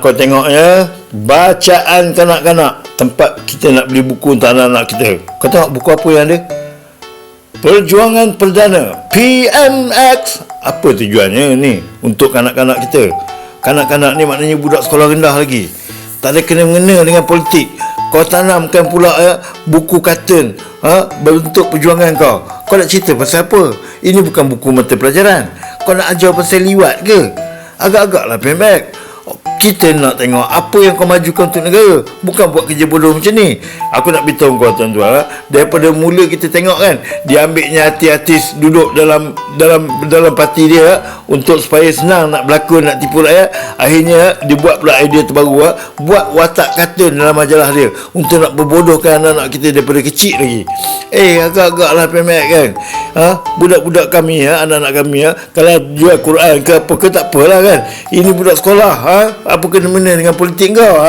Kau tengok ya, bacaan kanak-kanak. Tempat kita nak beli buku untuk anak-anak kita. Kau tengok buku apa yang ada? Perjuangan Perdana, PMX. Apa tujuannya ni untuk kanak-kanak kita? Kanak-kanak ni maknanya budak sekolah rendah lagi. Tak ada kena-mengena dengan politik. Kau tanamkan pula buku kartun berbentuk perjuangan kau. Kau nak cerita pasal apa? Ini bukan buku mata pelajaran. Kau nak ajar pasal liwat ke? Agak-agaklah PMX. Kita nak tengok apa yang kau majukan untuk negara, bukan buat kerja bodoh macam ni. Aku nak beritahu kau tuan-tuan, daripada mula kita tengok kan, dia ambilnya artis-artis duduk dalam parti dia untuk supaya senang nak berlakon, nak tipu rakyat. Akhirnya dia buat pula idea terbaru, buat watak kartun dalam majalah dia untuk nak berbodohkan anak-anak kita daripada kecil lagi. Agak-agaklah PMX kan. Budak-budak kami, anak-anak kami, kalau jual Quran ke apa ke tak apalah kan. Ini budak sekolah, apa kena-mena dengan politik kau?